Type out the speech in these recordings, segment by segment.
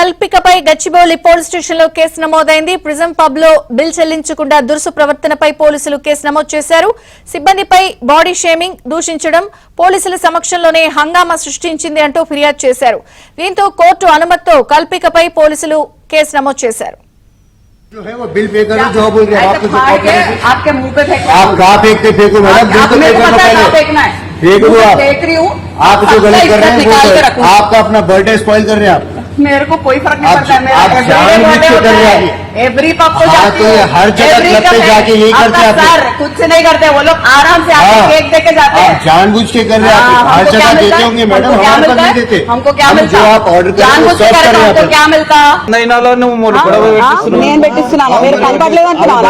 కల్పికపై Gachibowli police station లో case నమోదైంది. Prism pub లో బిల్ చెల్లించకుండా దురుసు ప్రవర్తనపై పోలీసులు కేసు నమోదు చేశారు. సిబ్బందిపై బాడీ షేమింగ్, దూషించడం, పోలీసుల సమక్షంలోనే హంగామా సృష్టించింది అంటూ ఫిర్యాదు చేశారు. దీంతో కోర్టు అనుమతితో కల్పికపై పోలీసులు కేసు నమోదు చేశారు. जो है वो बिल पे करो, जो बोल रहे हैं आपके मुंह पे फेंक, आप कहाँ फेंकते फेंको मैडम, बिल तो पे करो पहले, फेंक दो देख रही हूँ आप जो गलत कर रहे हैं वो आपका अपना बर्थडे स्पॉइल कर रहे हैं आप। मेरे को कोई फर्क नहीं पड़ता है, आप जानबूझ के कर रहे हैं एवरी पब को तो हर जगह क्लब पे जाके यही करते हैं सर, कुछ से नहीं करते वो लोग, आराम से आके केक दे के जाते हैं। आप जानबूझ के कर रहे हैं, हर जगह देते होंगे मैडम, हमारे पास नहीं देते। हमको क्या मिलता? जो आप ऑर्डर कर रहे हैं हमको क्या मिलता? నేను పెట్టిస్తున్నాను, మీరు కనపడలేదు అంటున్నాను.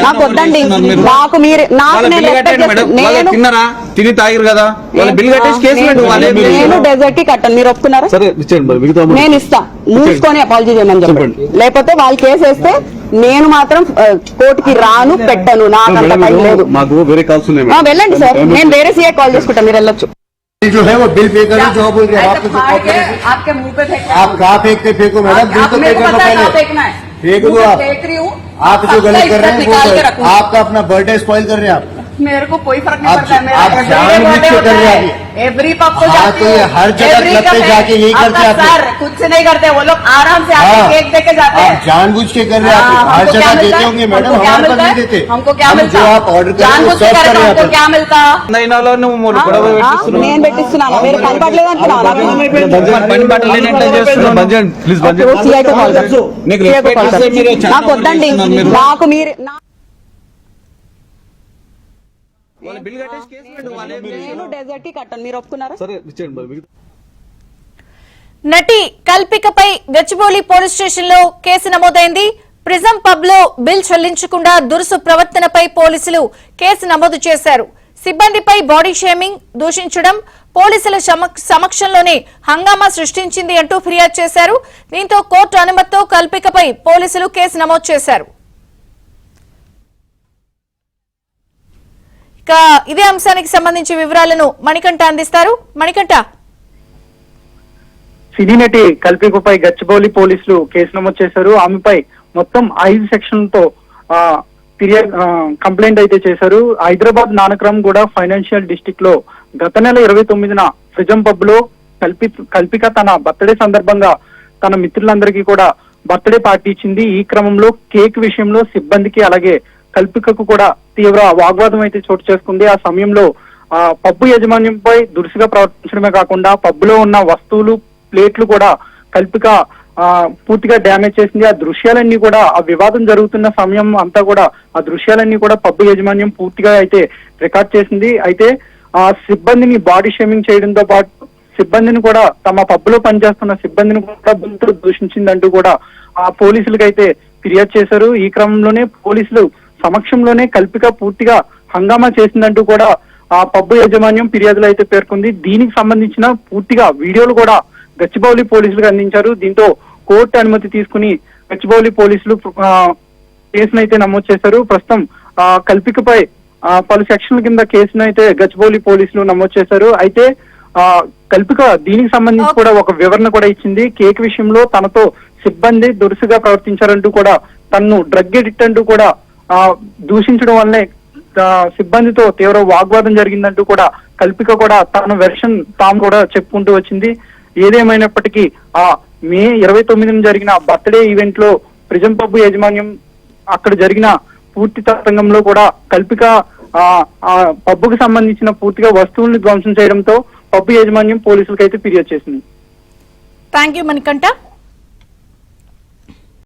నాకు వద్దండి, నాకు మీరు నాకు తిన్నారా, తిని తాగిరు కదా, బిల్ కట్టేసి కేసు పెట్టు. నేను డెజర్ట్ కి కట్టాను, మీరు ఒప్పుకున్నారా? నేను ఇస్తా, మూసుకొని అపాలజీ చేయమని చెప్పండి. లేకపోతే వాళ్ళు కేసు వేస్తే నేను మాత్రం కోర్టుకి రాను, పెట్టను, నాకు అంత టైం లేదు. మాకు వేరే కాల్స్ ఉన్నాయి, వెళ్ళండి సార్, నేను వేరే సీఏ కాల్ చేసుకుంటా, మీరు వెళ్ళొచ్చు. जो है वो बिल पे करो, जो बोल रहे हैं आपके मुंह पे फेंक, आप कहाँ फेंकते फेंको मैडम, बिल तो पे करो पहले, फेंक दो देख रही हूँ आप जो गलत कर रहे हैं वो आपका अपना बर्थडे स्पॉइल कर रहे हैं आप। मेरे को कोई फर्क नहीं पड़ता है, आप जानबूझ के कर रहे हैं एवरी पब को तो हर जगह क्लब पे जाके यही करते हैं सर, कुछ से नहीं करते वो लोग, आराम से आके केक दे के जाते हैं। आप जानबूझ के कर रहे हैं, हर जगह देते होंगे मैडम, हमारे पास नहीं देते। हमको क्या मिलता? जो आप ऑर्डर कर रहे हैं हमको क्या मिलता? నేను పెట్టిస్తున్నాను, మీరు కనపడలేదు అంటున్నాను. నాకు వద్దండి, నాకు మీరు నేను డెజర్ట్ కి కట్టాను, మీరు ఒప్పుకున్నారా? నటి కల్పికపై గచ్చిబౌలి పోలీస్ స్టేషన్ లో కేసు నమోదైంది. ప్రిజం పబ్ లో బిల్ చెల్లించకుండా దురుసు ప్రవర్తనపై పోలీసులు కేసు నమోదు చేశారు. సిబ్బందిపై బాడీ షేమింగ్, దూషించడం, పోలీసుల సమక్షంలోనే హంగామా సృష్టించింది అంటూ ఫిర్యాదు చేశారు. దీంతో కోర్టు అనుమతితో కల్పికపై పోలీసులు కేసు నమోదు చేశారు. ఇక ఇదే అంశానికి సంబంధించి వివరాలను మణికంఠ అందిస్తారు. మణికంఠ, సినీ నటి కల్పికపై గచ్చిబౌలి పోలీసులు కేసు నమోదు చేశారు. ఆమెపై మొత్తం 5 సెక్షన్లతో కంప్లైంట్ అయితే చేశారు. హైదరాబాద్ నానక్రమ్ కూడా ఫైనాన్షియల్ డిస్ట్రిక్ట్ లో గత నెల 29న ప్రిజం పబ్ లో కల్పిక తన బర్త్డే సందర్భంగా తన మిత్రులందరికీ కూడా బర్త్డే పార్టీ ఇచ్చింది. ఈ క్రమంలో కేక్ విషయంలో సిబ్బందికి అలాగే కల్పికకు కూడా తీవ్ర వాగ్వాదం అయితే చోటు చేసుకుంది. ఆ సమయంలో పబ్బు యాజమాన్యంపై దురుసుగా ప్రవర్తించడమే కాకుండా పబ్బులో ఉన్న వస్తువులు, ప్లేట్లు కూడా కల్పిక పూర్తిగా డ్యామేజ్ చేసింది. ఆ దృశ్యాలన్నీ కూడా, ఆ వివాదం జరుగుతున్న సమయం అంతా కూడా ఆ దృశ్యాలన్నీ కూడా పబ్బు యాజమాన్యం పూర్తిగా అయితే రికార్డ్ చేసింది. అయితే ఆ సిబ్బందిని బాడీ షేమింగ్ చేయడంతో పాటు సిబ్బందిని కూడా, తమ పబ్బులో పనిచేస్తున్న సిబ్బందిని కూడా బుద్ధులు దూషించిందంటూ కూడా ఆ పోలీసులకు అయితే ఫిర్యాదు చేశారు. ఈ క్రమంలోనే పోలీసులు సమక్షంలోనే కల్పిక పూర్తిగా హంగామా చేసిందంటూ కూడా ఆ పబ్బు యాజమాన్యం ఫిర్యాదులు అయితే పేర్కొంది. దీనికి సంబంధించిన పూర్తిగా వీడియోలు కూడా గచ్చిబౌలి పోలీసులకు అందించారు. దీంతో కోర్టు అనుమతి తీసుకుని గచ్చిబౌలి పోలీసులు కేసును అయితే నమోదు చేశారు. ప్రస్తుతం కల్పికపై పలు సెక్షన్ల కింద కేసును అయితే గచ్చిబౌలి పోలీసులు నమోదు చేశారు. అయితే కల్పిక దీనికి సంబంధించి కూడా ఒక వివరణ కూడా ఇచ్చింది. కేక్ విషయంలో తనతో సిబ్బంది దురుసుగా ప్రవర్తించారంటూ కూడా, తనను డ్రగ్ ఎడిక్ట్ అంటూ కూడా దూషించడం వల్లే సిబ్బందితో తీవ్ర వాగ్వాదం జరిగిందంటూ కూడా కల్పిక కూడా తన వెర్షన్ తాము కూడా చెప్పుకుంటూ వచ్చింది. ఏదేమైనప్పటికీ ఆ మే 29న జరిగిన బర్త్డే ఈవెంట్ లో ప్రిజం పబ్ యాజమాన్యం అక్కడ జరిగిన పూర్తి తతంగంలో కూడా కల్పిక పబ్బుకు సంబంధించిన పూర్తిగా వస్తువుల్ని ధ్వంసం చేయడంతో పబ్బు యాజమాన్యం పోలీసులకు అయితే ఫిర్యాదు చేసింది. Thank you Manikanta.